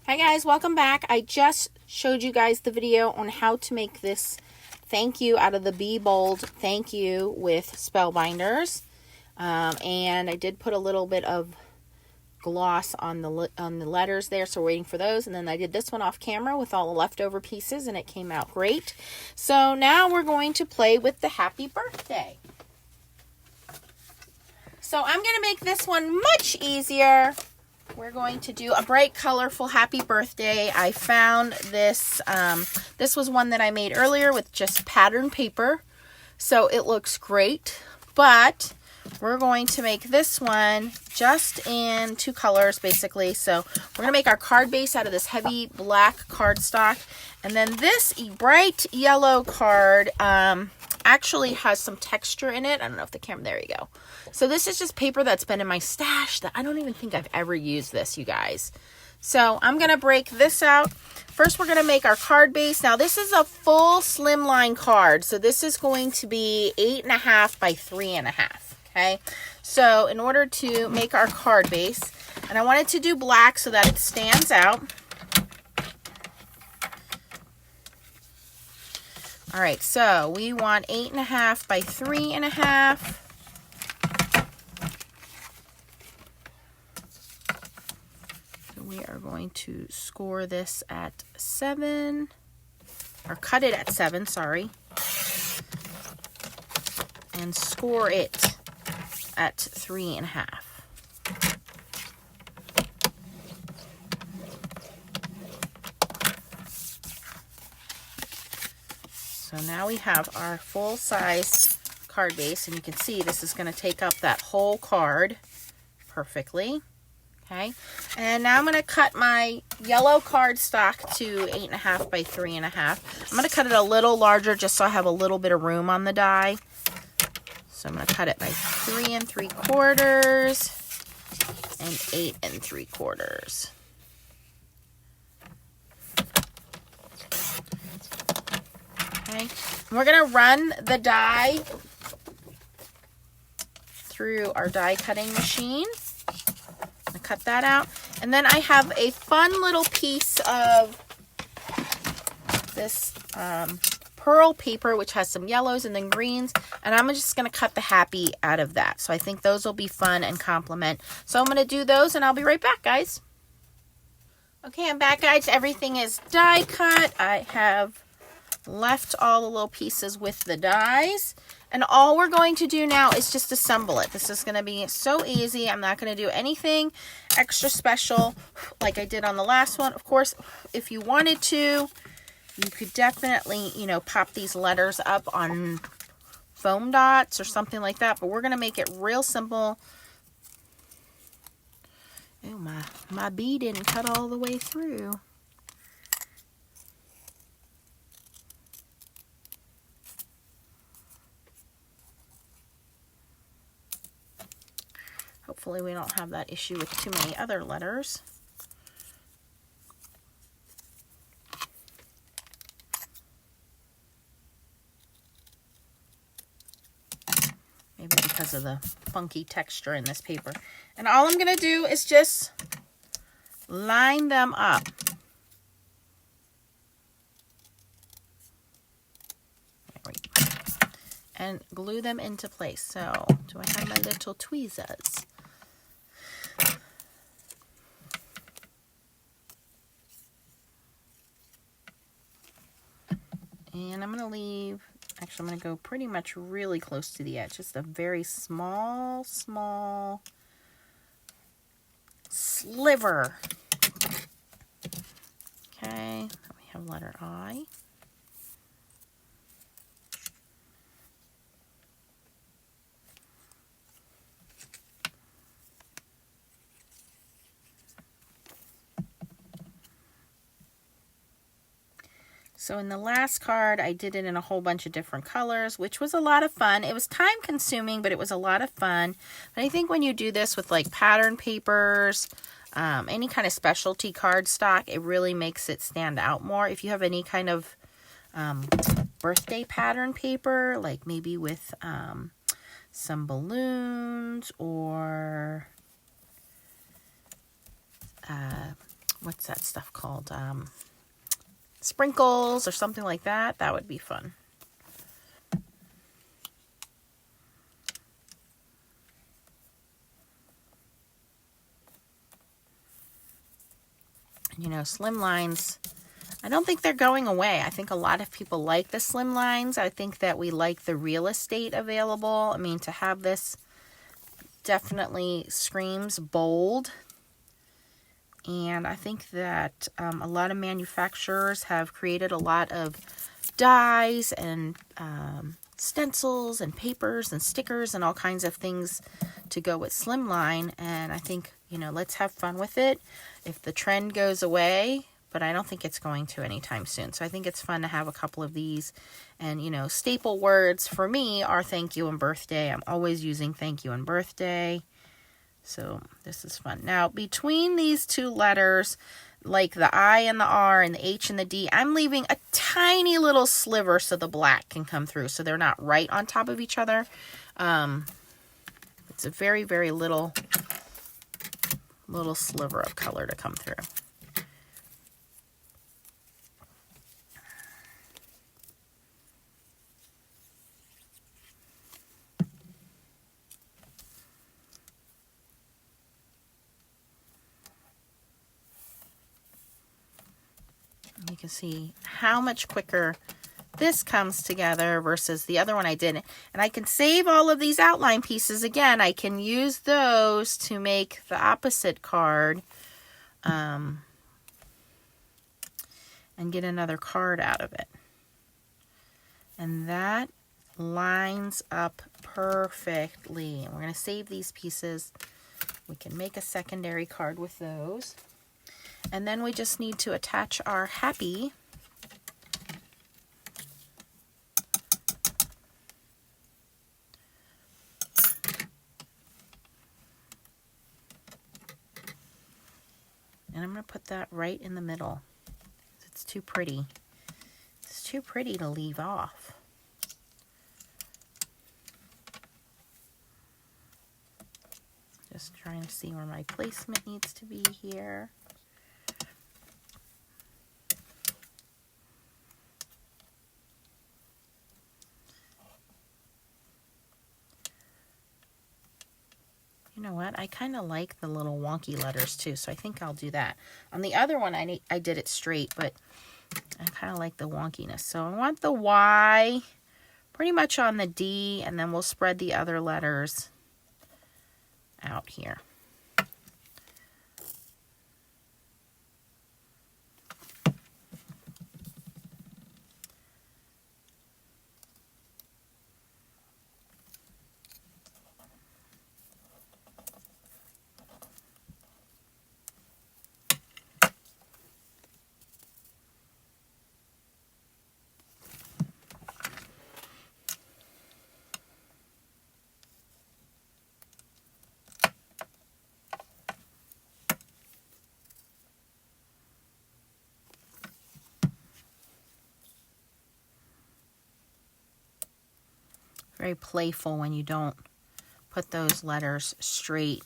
Hi guys, welcome back. I just showed you guys the video on how to make this thank you out of the Be Bold thank you with Spellbinders. And I did put a little bit of gloss on the letters there, so we're waiting for those. And then I did this one off camera with all the leftover pieces, and it came out great. So now we're going to play with the happy birthday. So I'm going to make this one much easier. We're going to do a bright, colorful happy birthday. I found this, this was one that I made earlier with just pattern paper. So it looks great, but we're going to make this one just in two colors, basically. So we're going to make our card base out of this heavy black cardstock. And then this bright yellow card actually has some texture in it. I don't know if the camera, there you go. So this is just paper that's been in my stash that I don't even think I've ever used this, you guys. So I'm going to break this out. First, we're going to make our card base. Now, this is a full slimline card. So this is going to be 8.5 by 3.5. Okay. So in order to make our card base, and I wanted to do black so that it stands out. All right. So we want 8.5 by 3.5. We are going to score this at 7, or cut it at 7, sorry, and score it at 3.5. So now we have our full size card base, and you can see this is going to take up that whole card perfectly. Okay, and now I'm going to cut my yellow cardstock to 8.5 by 3.5. I'm going to cut it a little larger just so I have a little bit of room on the die. So I'm going to cut it by 3 3/4 and 8 3/4. Okay, and we're going to run the die through our die cutting machine. Cut that out, and then I have a fun little piece of this pearl paper which has some yellows and then greens, and I'm just going to cut the happy out of that. So I think those will be fun and complement. So I'm going to do those, and I'll be right back, guys. Okay, I'm back, guys. Everything is die cut. I have left all the little pieces with the dies. And all we're going to do now is just assemble it. This is going to be so easy. I'm not going to do anything extra special like I did on the last one. Of course, if you wanted to, you could definitely, you know, pop these letters up on foam dots or something like that. But we're going to make it real simple. Oh, my bee didn't cut all the way through. Hopefully we don't have that issue with too many other letters. Maybe because of the funky texture in this paper. And all I'm going to do is just line them up. There we go. And glue them into place. So, do I have my little tweezers? And I'm going to leave, actually I'm going to go pretty much really close to the edge. Just a very small sliver. Okay, we have letter I. So in the last card, I did it in a whole bunch of different colors, which was a lot of fun. It was time consuming, but it was a lot of fun. But I think when you do this with like pattern papers, any kind of specialty cardstock, it really makes it stand out more. If you have any kind of birthday pattern paper, like maybe with some balloons or what's that stuff called? Sprinkles or something like that. That would be fun. You know, slim lines, I don't think they're going away. I think a lot of people like the slim lines. I think that we like the real estate available. I mean, to have this definitely screams bold. And I think that a lot of manufacturers have created a lot of dies and stencils and papers and stickers and all kinds of things to go with slimline. And I think, you know, let's have fun with it. If the trend goes away, but I don't think it's going to anytime soon. So I think it's fun to have a couple of these. And, you know, staple words for me are thank you and birthday. I'm always using thank you and birthday. So this is fun. Now, between these two letters, like the I and the R and the H and the D, I'm leaving a tiny little sliver so the black can come through. So they're not right on top of each other. It's a very, very little sliver of color to come through. You can see how much quicker this comes together versus the other one I did. And I can save all of these outline pieces. Again, I can use those to make the opposite card and get another card out of it. And that lines up perfectly. We're going to save these pieces. We can make a secondary card with those. And then we just need to attach our happy. And I'm going to put that right in the middle. It's too pretty. It's too pretty to leave off. Just trying to see where my placement needs to be here. You know what? I kind of like the little wonky letters too, so I think I'll do that. On the other one, I did it straight, but I kind of like the wonkiness. So I want the Y pretty much on the D, and then we'll spread the other letters out here. Very playful when you don't put those letters straight.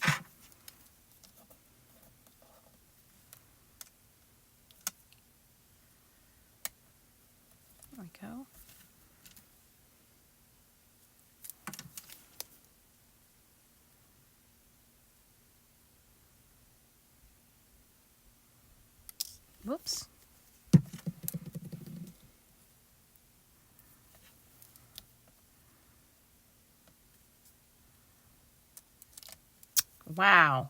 There we go. Whoops. Wow,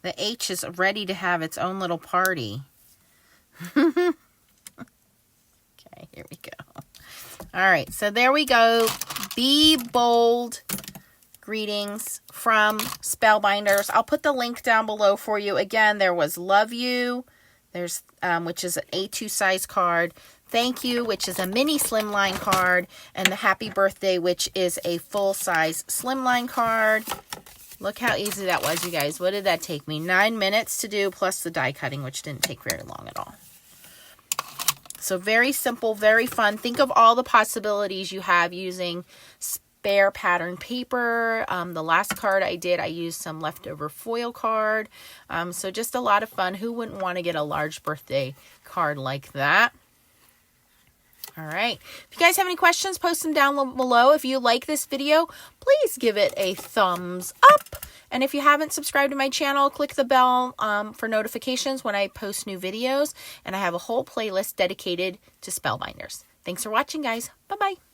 the H is ready to have its own little party. Okay, here we go. All right, so there we go. Be bold greetings from Spellbinders. I'll put the link down below for you. Again, there was Love You, there's which is an A2 size card. Thank You, which is a mini slimline card, and the Happy Birthday, which is a full-size slimline card. Look how easy that was, you guys. What did that take me? 9 minutes to do, plus the die cutting, which didn't take very long at all. So very simple, very fun. Think of all the possibilities you have using bare pattern paper. The last card I did, I used some leftover foil card. So just a lot of fun. Who wouldn't want to get a large birthday card like that? All right. If you guys have any questions, post them down below. If you like this video, please give it a thumbs up. And if you haven't subscribed to my channel, click the bell for notifications when I post new videos. And I have a whole playlist dedicated to Spellbinders. Thanks for watching, guys. Bye-bye.